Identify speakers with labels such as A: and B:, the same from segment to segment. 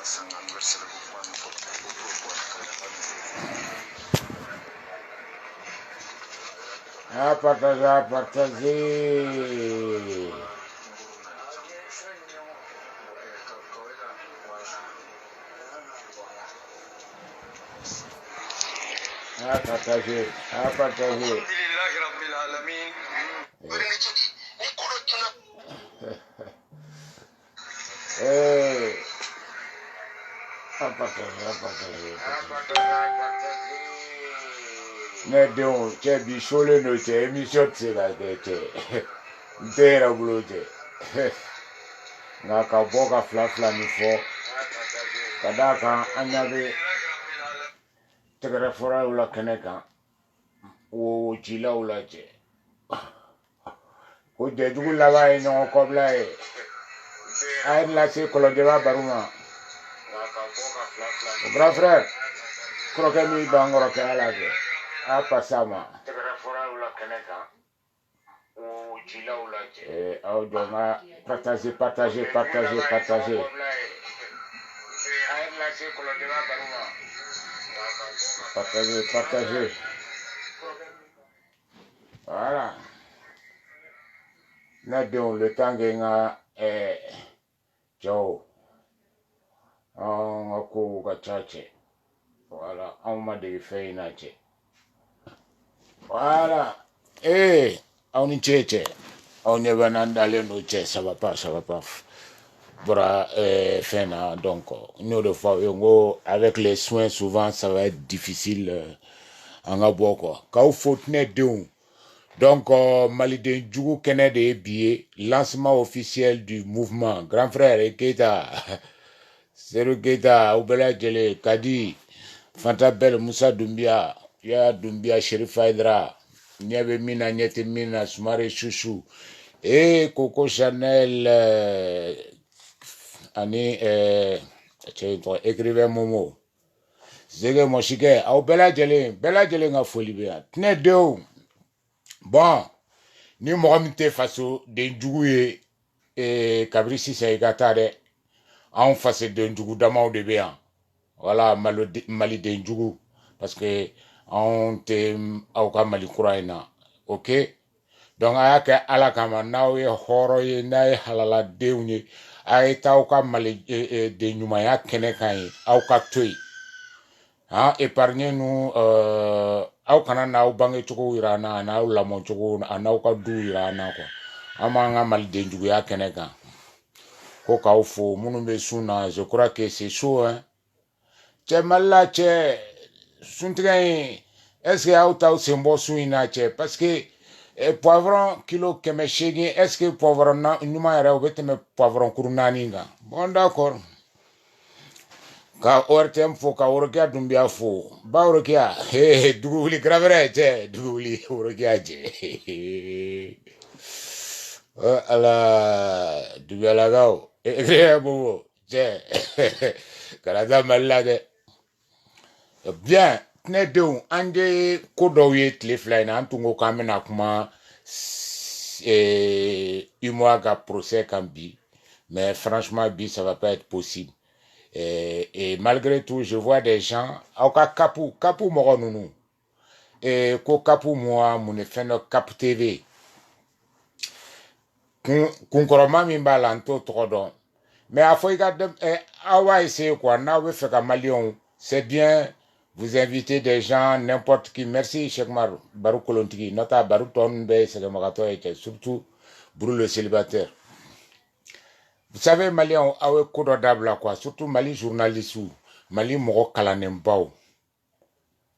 A: À partager, à partager. À partager, à partager. Hey. À partager, à partager. Ne donc, tu bichole no tu émission c'est la tête. T'es boulot nga ka boka fla ni fo kadaka anyabe tegere fora ula keneka o chila ula che ko de dugu laba e no kobla e ay la se kolo de ba baruma grand frère croque mi bangoro ke ala ke a pasama tegere fora ula keneka o chila ula che au de ma partager partager. Voilà. Nous le temps que Joe, on a couru voilà, on m'a dit fait une voilà. Eh, on y tchétché. On est venu d'aller nous tchétché, ça va pas. Voilà, donc, nous de fois, avec les soins, souvent, ça va être difficile. En a quoi. Quand faut tenir deux. Donc, Maliden Djougou Kennedy billet, lancement officiel du mouvement. Grand frère, Keita, Seru Keita, Oubela Djele, Kadi, Fanta Bel, Moussa Doumbia, Ya Doumbia, Sherif Haïdra, Niabe Mina, Nyete Mina, Soumare Chouchou, et Coco Chanel, écrivain Momo. Zege Moshike, Oubela Djele, Bela Djele nga Folibia. Tne deux. Bon. Ni mɔgɔ min tɛ faso denjugu ye kabiri sisan i ka taa dɛ anw faso denjugu damaw de bɛ yan wala mali denjugu parce que anw tɛ aw ka mali kura in na ok donc a y'a kɛ ala kama n'aw ye hɔrɔn ye n'a ye halaladenw ye a ye taa aw ka mali denɲumanya kɛnɛ kan ye aw ka to yen épargnez nous aw kana n'aw bange cogo yira na n'aw lamɔ cogo n'aw ka du yira na quoi an b'an ka maliden juguya kɛnɛ kan ko k'aw fo minnu bɛ sun na je crois que c'est chaud hein cɛ mali la cɛ suntigɛ in est ce que aw t'aw sen bɔ sun in na cɛ parce que poivron kilo 800 est ce que poivron ɲuman yɛrɛ o bɛ tɛmɛ poivron kuru 4 kan bon d'accord ka ORTM fo ka Worokia Doumbia fo ba Worokia dugu wuli gravere cɛ dugu wuli Worokia cɛ ala dugulagaw bobo cɛ karata Mali la dɛ bien ne denw an de ko dɔw ye tile fila in na an tun ko k'an bɛna kuma UMOA ka procès kan bi mais franchement bi ça va pas être possible. Et malgré tout, je vois des gens, au cas Kapu mɔgɔ ninnu, ko Kapu moi, mun fɛn dɔ Kapu TV. Kunkɔrɔma min b'a la n t'o tɔgɔ dɔn. Mais a fɔ i ka aw b'a essayer quoi, n'aw bɛ fɛ ka Maliens, c'est bien, vous invitez des gens, n'importe qui. Merci Cheikh Mar, Barou Kolontigi, nota Barou Ton bɛ sɛgɛmagatɔ ye cɛ, surtout Brou le célibataire. Vous savez, Maliens, awe kodo dabla quoi, surtout Mali journaliste ou Mali moko kalanembao.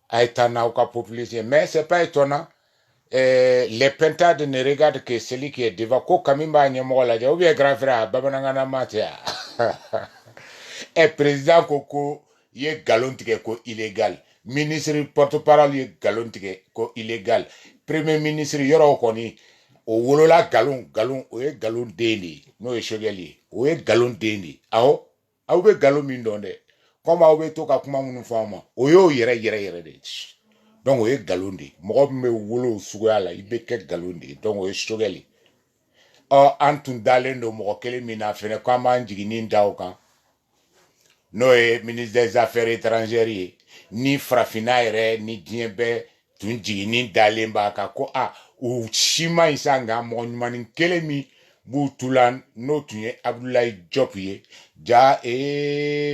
A: Aïtana ou ka populisé. Mais c'est pas étonnant. Les pentades ne regardent que celui qui est devant. Ko kamimba nyemoko la dia. Ou bien grand frère, babanangana matia. Et président Koko, il est galontique ko illégal. Ministre porte-parole, il est galontique ko illégal. Premier ministre, yoro koni. O wolola galon o ye galon den de n'o ye sogɛli ye o ye galon den de awɔ aw bɛ galon min dɔn dɛ comme aw bɛ to ka kuma minnu fɔ an ma o y'o yɛrɛ de donc o ye galon de mɔgɔ min bɛ wolo o suguya la i bɛ kɛ galon de donc o ye sogɛli an tun dalen don mɔgɔ kelen min na fɛnɛ k'an b'an jiginin da o kan Noé, ministre des Affaires étrangères, ni Frafinaire, ni Diembe, Tunji, ni Dalemba, kako, ou Shima Isanga, mon manin kelemi, Boutulan, no tunye, Abdoulaye Diop, ja,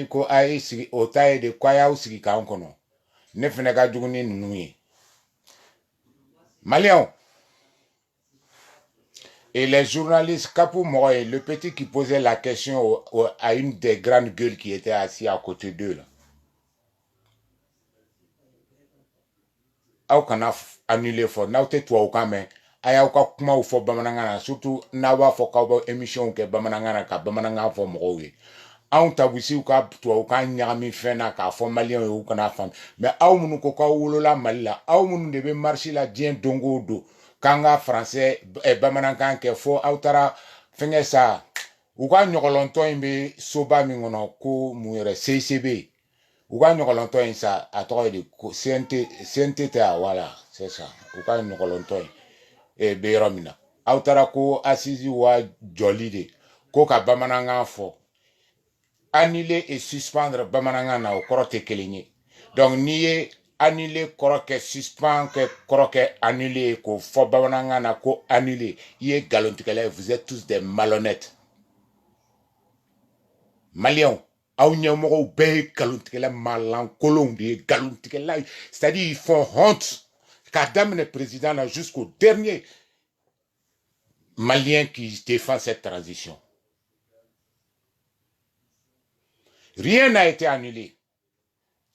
A: ko aye, sigi, otaye de kwaya ou sigi ka onkono. Ne feneka duguni nunye. Malion. Et les journalistes, Kapou Moye, le petit qui posait la question à une des grandes gueules qui était assis à côté d'eux, là. Aw kana annuler fo n'aw tɛ tubabu kan mɛn a y'aw ka kumaw fɔ bamanankan na surtout n'a b'a fɔ k'aw bɛ émission kɛ bamanankan na ka bamanankan fɔ mɔgɔw ye anw tabusiw ka tubabu kan ɲagami fɛn na k'a fɔ maliyɛnw ye u kana faamu mais aw minnu ko k'aw wolola mali la aw minnu de bɛ marche la diɲɛ don o don k'an ka français bamanankan kɛ fo aw taara fɛngɛ sa u ka ɲɔgɔlɔntɔ in bɛ soba min kɔnɔ ko mun yɛrɛ CCB. U ka ɲɔgɔlɔntɔ in sa a tɔgɔ ye de ko CNT tɛ a wala c'est ça u ka ɲɔgɔlɔntɔ in bɛ yɔrɔ min na aw taara ko assise wa jɔli de ko ka bamanankan fɔ annuler et suspendre bamanankan na o kɔrɔ tɛ kelen ye donc n'i ye annuler kɔrɔ kɛ suspend kɛ kɔrɔ kɛ annuler k'o fɔ bamanankan na ko annuler i ye nkalontigɛla ye vous êtes tous des malhonnêtes Maliens. Aw ɲɛmɔgɔw bɛɛ ye nkalontigɛla malankolonw de ye nkalontigɛla ye c'est-à-dire ils font honte k'a daminɛ président na jusqu'au dernier malien qui défend cette transition. Rien n'a été annulé.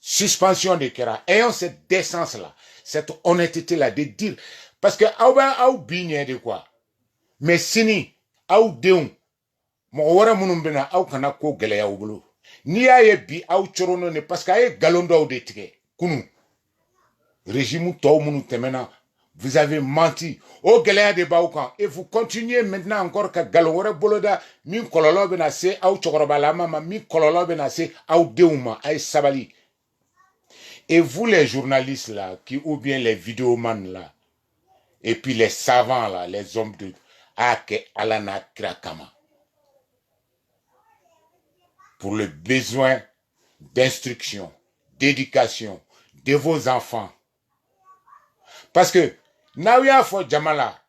A: Suspension de kɛra. Ayons cette décence-là, cette honnêteté-là de dire parce que aw bɛ aw bi ɲɛ de quoi mais sini aw denw mɔgɔ wɛrɛ minnu bɛna aw kana ko gɛlɛya u bolo. N'i y'a ye bi aw corono ne parce que a ye nkalon dɔw de tigɛ kunun régime tɔw minnu tɛmɛna vous avez menti o gɛlɛya de b'aw kan et vous continuez maintenant encore ka nkalon wɛrɛ boloda min kɔlɔlɔ bɛna se aw cɛkɔrɔbalama ma min kɔlɔlɔ bɛna se aw denw ma a ye sabali et vous les journalistes là qui ou bien les vidéomans là et puis les savants là les hommes de a kɛ ala n'a kira kama pour le besoin d'instruction, d'éducation de vos enfants. Parce que, n'aw y'a fɔ jama la,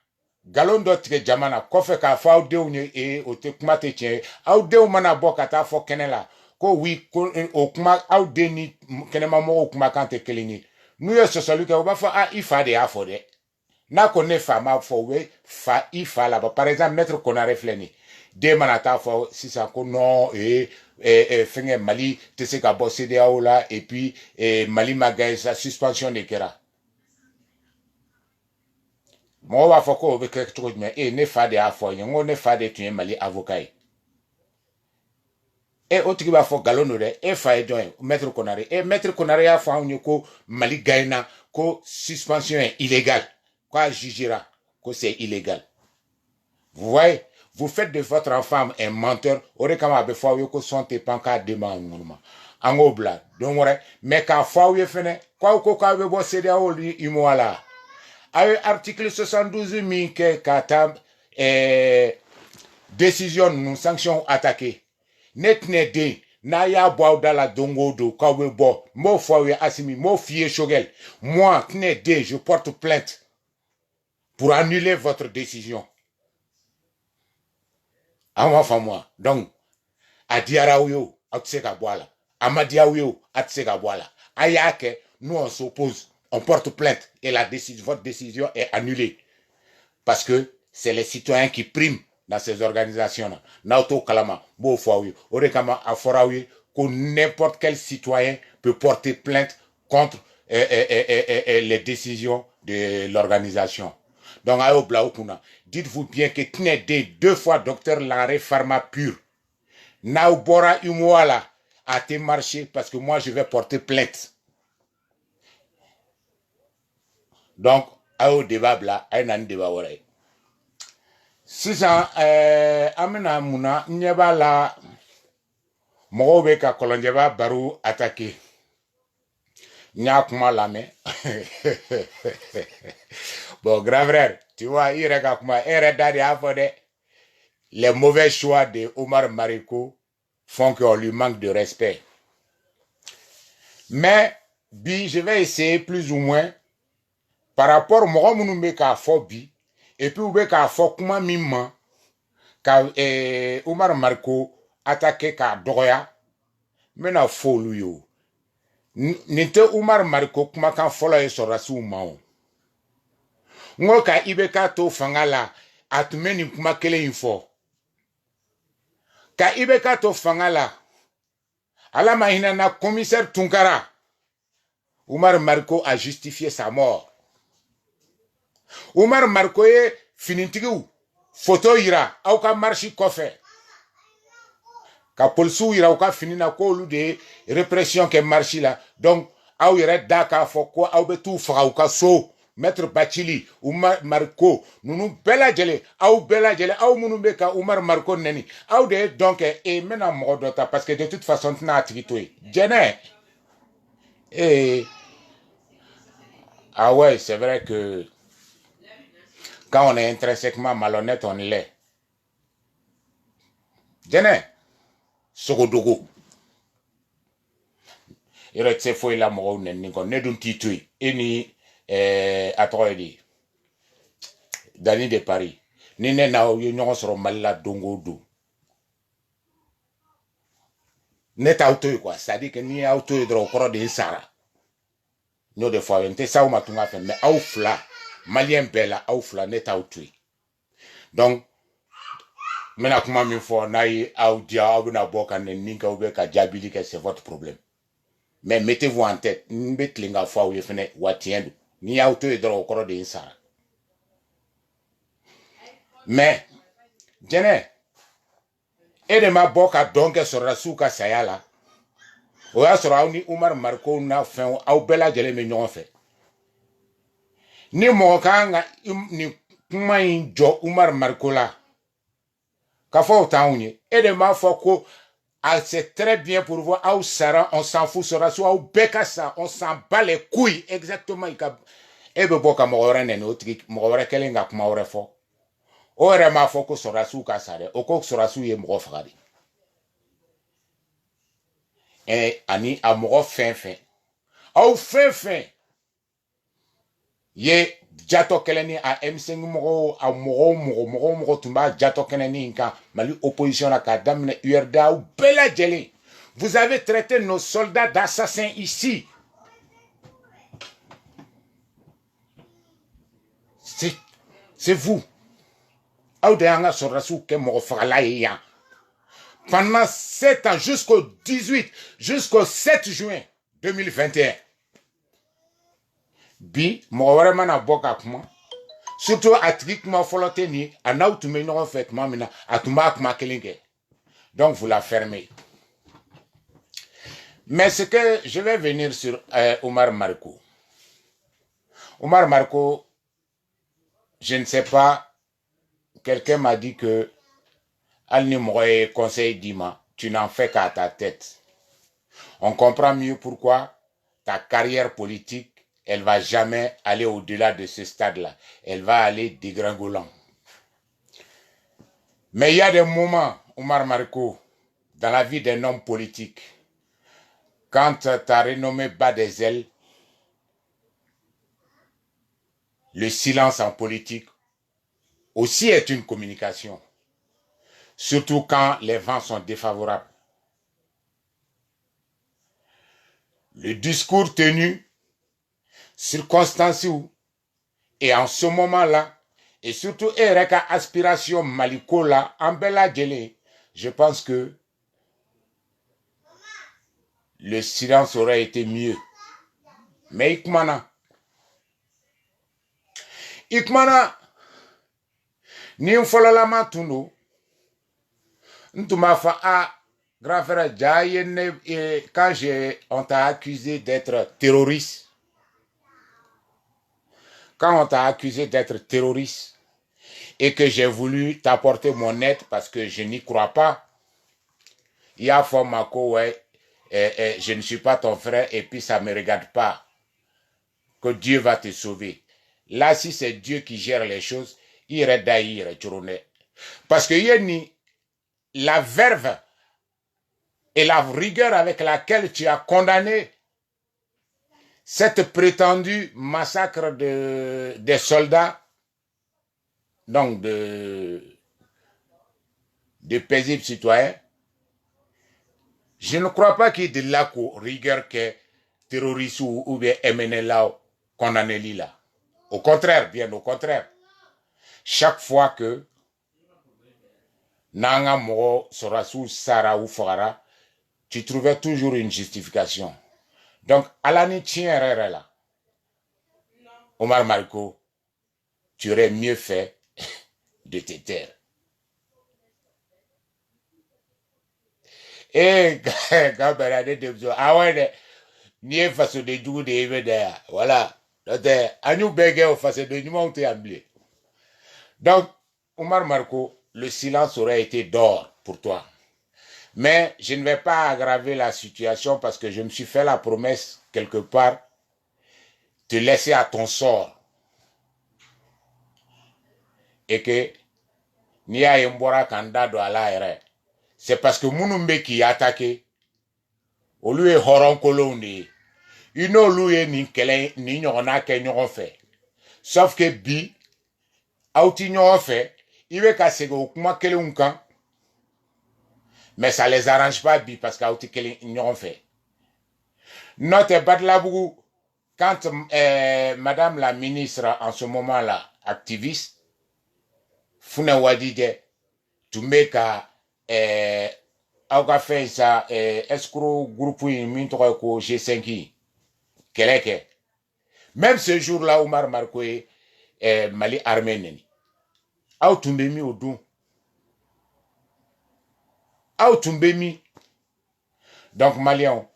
A: nkalon dɔ tigɛ jama na, kɔfɛ k'a fɔ aw denw ye o tɛ kuma tɛ tiɲɛ ye, aw denw mana bɔ ka taa fɔ kɛnɛ la, ko oui, ko o kuma aw den ni kɛnɛmamɔgɔw kumakan tɛ kelen ye. N'u ye sɔsɔli kɛ, u b'a fɔ i fa de y'a fɔ dɛ. N'a ko ne fa m'a fɔ, u bɛ fa i fa la. Par exemple, maître Konare filɛ nin ye, den mana taa fɔ sisan ko non fɛngɛ Mali tɛ se ka bɔ CEDEAO la et puis Mali ma gagné sa suspension de kɛra mɔgɔw b'a fɔ ko o bɛ kɛ cogo jumɛn ne fa de y'a fɔ n ye n ko ne fa de tun ye Mali avocat ye o tigi b'a fɔ nkalon don dɛ fa ye jɔn ye maître Konare maître Konare y'a fɔ anw ye ko Mali gagné na ko suspension est illégale k'a jugera ko c'est illégal vous voyez. Vous faites de votre enfant un menteur. Ore kama abe fwa yo ko son te panka dema ngoma. Ango bla. Don't worry. Mais ka fwa yo fene. Kwa ko ka be bo CEDEAO li imoala. Ayo article 72 mi ke kata décision non sanction attaqué. Net ne de na ya bo da la dongo do ka we bo. Mo fwa yo asimi mo fie shogel. Moi ne de je porte plainte pour annuler votre décision. Moi. Donc, a diaraouyo, a tseka boala. A madiaouyo, a tseka boala. Ayake, nous on s'oppose, on porte plainte et votre décision est annulée. Parce que c'est les citoyens qui priment dans ces organisations-là. Nauto kalama, bo fouaouyo, orekama a foraouyo, que n'importe quel citoyen peut porter plainte contre les décisions de l'organisation. Donc, ayo blaoukuna. Dites-vous bien que Tnede, 2 fois docteur Laré Pharma pur. Naubora Umuala a été marché parce que moi je vais porter plainte. Donc, ayo débat bla, ayo nan débat wore. Si ça, amena muna, nyeba la, morobe ka kolonjeba baru attaqué. Nyakuma lame. Bon, grand frère, tu vois, il regarde les mauvais choix de Omar Mariko font qu'on lui manque de respect. Mais, je vais essayer plus ou moins par rapport à moi, je suis et puis, je suis comment mima, Omar Marco attaqué ka doya, mais na folu yo. Ninte Omar Marco kuma kan follow sur rasu mao. Ngo ka ibeka to fangala atumeni kuma kele info. Ka ibeka to fangala ala mahina na commissaire Tunkara. Omar Marco a justifié sa mort. Omar Marco ye finintigiw photo ira au ka marchi kofe. Ka polsu ira au ka finina ko olu de répression ke marchi la. Donc au yere daka fo ko au be tout fra au ka so Maître Bachili, Omar Marco, nous bella jele, au munu ka Omar Marco neni, au de donc et maintenant modota parce que de toute façon tu n'as activité. Jene. Et ah ouais, c'est vrai que quand on est intrinsèquement malhonnête, on l'est. Jene. Sogodogo. Il reste fou la mort neni kon ne dun titui. Eni atoidi. Dani de Paris. Ni ne na yo ñoo soro malla dongo do. Net auto quoi, ça dit que ni auto hydro koro de sara. No de fois ente sa ou matunga fe mais au fla malien bella au fla net auto. Donc mena kuma mi fo na yi au dia au na boka ne ninka ou be ka jabili que c'est votre problème. Mais mettez-vous en tête, mbet linga fo ou yefene watiendu. Ni auto hydro koro de sara. Mais jene et de ma boka donc sur la souka sayala. O ya soro ni Omar Marco na fin au bela jele me ñoo fe. Ni mo kanga ni kuma jo Omar Marco la. Ka fo taunye et de ma foko c'est très bien pour voir au Sara on s'en fout sera sou au beka ça on s'en bat les couilles exactement e be boka mo ore ne no tri mo ore kelenga kuma ore fo. Ore ma foko sora sou ka sare o ko sora sou ye mo fradi. Et ani amoro fin au fin ye jato keleni a M5 moro a moro tumba jato keleni nka mali opposition la kadamne URDA ou bela jeli. Vous avez traité nos soldats d'assassins ici. C'est vous. Audéanga sorasu ke moro fala ya. Pendant 7 ans, jusqu'au 7 juin 2021. Bi, mo vraiment na boka kuma. Surtout atrikement folote ni, ana tu me non fait mamina, atuma kuma kelinge. Donc vous la fermez. Mais ce que je vais venir sur Omar Marco. Omar Marco, je ne sais pas, quelqu'un m'a dit que Al Nimroye conseil Dima, tu n'en fais qu'à ta tête. On comprend mieux pourquoi ta carrière politique, elle va jamais aller au-delà de ce stade-là. Elle va aller dégringolant. Mais il y a des moments, Omar Marco, dans la vie d'un homme politique, quand ta renommée bat des ailes, le silence en politique aussi est une communication. Surtout quand les vents sont défavorables. Le discours tenu, circonstancié, et en ce moment-là, et surtout Ereka aspiration malikola en bella djele, je pense que le silence aurait été mieux. Mais Ikmana, ni mfololama tuno, ntuma a grand frère Jayene, quand on t'a accusé d'être terroriste, quand on t'a accusé d'être terroriste, et que j'ai voulu t'apporter mon aide parce que je n'y crois pas, il y a Fomako, ouais, je ne suis pas ton frère et puis ça ne me regarde pas, que Dieu va te sauver. Là, si c'est Dieu qui gère les choses, il irait d'ailleurs, parce que Yeni, la verve et la rigueur avec laquelle tu as condamné cette prétendue massacre des soldats, donc de paisibles citoyens, je ne crois pas qu'il y ait de là qu'on rigueur que terroristes ou bien MNLA condamné là. Au contraire, bien au contraire. Chaque fois que Nanga Moro sera sous Sara ou Fara, tu trouvais toujours une justification. Donc, Alani Tien là, Omar Marco, tu aurais mieux fait de te taire. Et quand Bernadette de ah ouais, ni face de Djou de Eveda, voilà. Agnou Bege au face de Dumont et Amblé. Donc, Omar Marco, le silence aurait été d'or pour toi. Mais je ne vais pas aggraver la situation parce que je me suis fait la promesse, quelque part, te laisser à ton sort. Et que, ni a Mbora Kandado à la c'est parce que Mounoumbe qui a attaqué, au lieu de Horon Kolonde, il n'a loué ni kele ni nyona ke nyon fait. Sauf que bi, auti nyon fait, il veut casser au kuma kele unkan. Mais ça les arrange pas bi parce qu'auti kele nyon fait. Notre Badlabougou, quand Madame la ministre en ce moment-là, activiste, Fune Wadide, Tumeka, a fait ça, escroc groupe mintre ko G5, Keleke. Même ce jour-là, Omar Marcoé, Mali arménien, a tumbemi au don. A tumbemi. Donc, Maliens,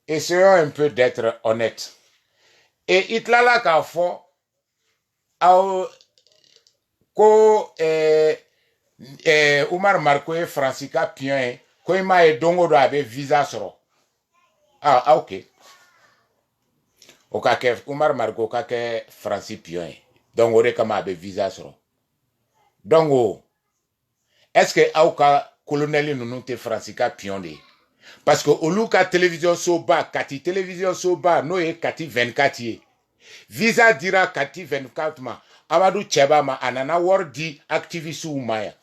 A: essayons un peu d'être honnêtes. Et Itlala Kafo, ko Omar Marcoé, Francica Pien, ko ima e dongo do abe visa soro. Ah, ok. O ka ke Omar Marco ka ke Francis Pien. Donc ore kama abe visa soro. Donc est-ce que auka colonel nous te Francica Pien de? Parce que oluka télévision soba, kati télévision soba, no e kati 24 ye. Visa dira kati 24 ma. Amadou Cheba ma anana wardi activiste ou maya.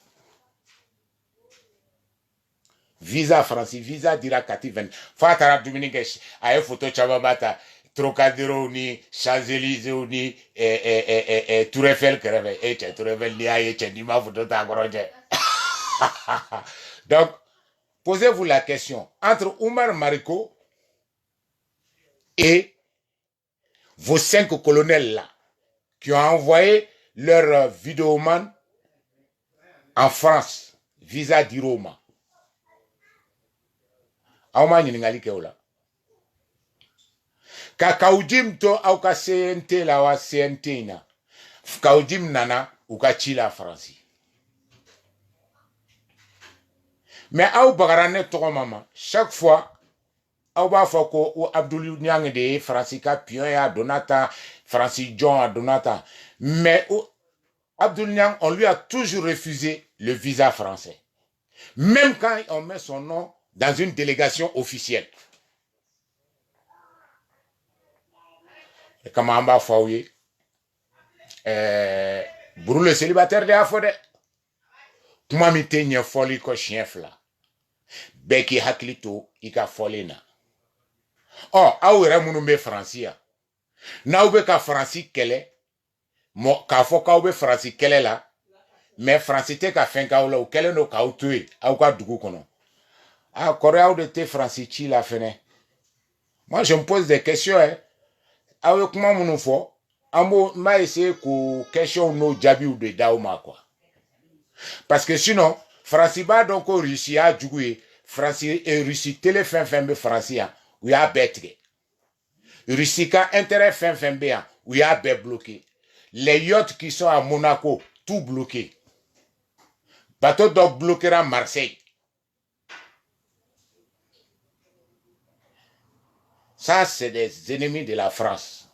A: Visa Francis, visa dira kati 20. Fatara Dominique a photo Chaba bata. Trocadéro ni Champs-Élysées ni Tour Eiffel crève et Tour Eiffel ni aye ni ma photo ta goroje. Donc posez-vous la question entre Omar Mariko et vos 5 colonels là qui ont envoyé leur vidéoman en France visa d'Iroma. Auma nyingali keola. Ka kaujim to au ka CNT la wa CNT na. Kaujim nana ou ka chila France. Mais au bagarane to mama chaque fois au ba foko ou Abdoul Niang de Francica Pion à Donata, Francis John à Donata. Mais Abdoul Niang on lui a toujours refusé le visa français. Même quand on met son nom dans une délégation officielle. Comment on va fouiller Brûle le célibataire de Afode. Comment mi te nye foli ko chien fla. Beki haklito ika folena. Oh, awere munumbe Francia. Na ube ka Franci kele. Mo ka foka ube Franci kele la. Mais Franci te ka fenka ou la ou kele no ka ou tue. Au ka dugu kono. Ah, Korea ou de te Franci chi la fene. Moi, je me pose des questions, hein. Awe kuma munu fo. Ambo ma essayer ko question no jabi ou de dauma quoi. Parce que sinon, Franciba donc au Russie a joué, Franci et Russie télé fin Francia, où il y a bête. Russie ka intérêt fin bien, où il y a bête bloqué. Les yachts qui sont à Monaco, tout bloqué. Bateau donc bloquera Marseille. Ça, c'est des ennemis de la France.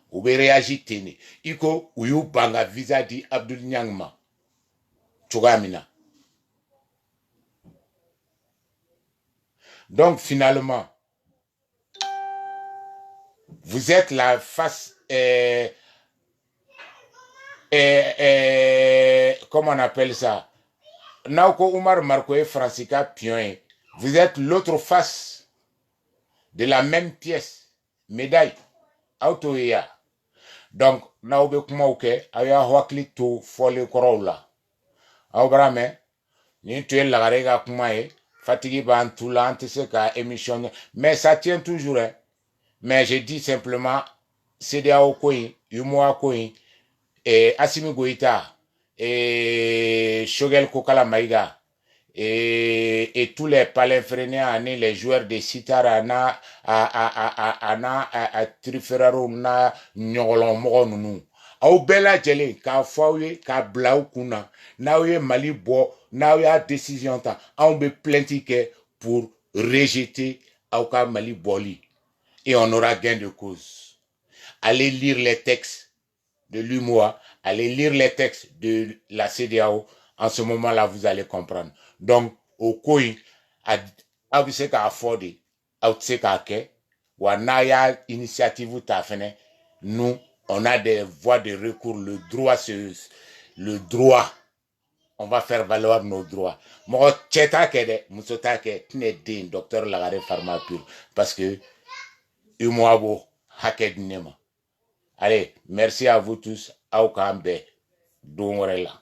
A: Où vous réagissez, tene. Iko, où you banga visa di Abdoul Nyangma. Tchougamina. Donc finalement, vous êtes la face, comment on appelle ça? Naoko Umar Marcoé Francica Pion, vous êtes l'autre face de la même pièce, médaille, autoya. Donc, naobe kuma uke, aya wakli to fole korola. Aobrame, ni tu es la kuma e, fatigué ban tout l'ante se ka émission, mais ça tient toujours, hein. Mais je dis simplement, CDAO Koyi, Yumoa Koyi, et Assimi Goïta, et Shogel Kokala Maïga, et tous les palinfréniens, les joueurs de Sitar, à Triferaro, na Nyolon Moronunu. Au bela jele, ka fawye, ka blau kuna, na ouye Mali bo, na ouye décision ta, on be plaintique pour rejeter au ka Mali boli. Et on aura gain de cause. Allez lire les textes de l'UMOA, allez lire les textes de la CDAO. En ce moment-là, vous allez comprendre. Donc, au COI, à vous savez qu'à afforder, à vous savez qu'à qu'est, ou à naya initiative ou tafene, nous, on a des voies de recours, le droit. On va faire valoir nos droits. Moi, tcheta kede, musota ke, tine din, docteur Lagare Pharma Pur, parce que Umuabo Haked Nema. Allez, merci à vous tous. Aukambe, Dongorela.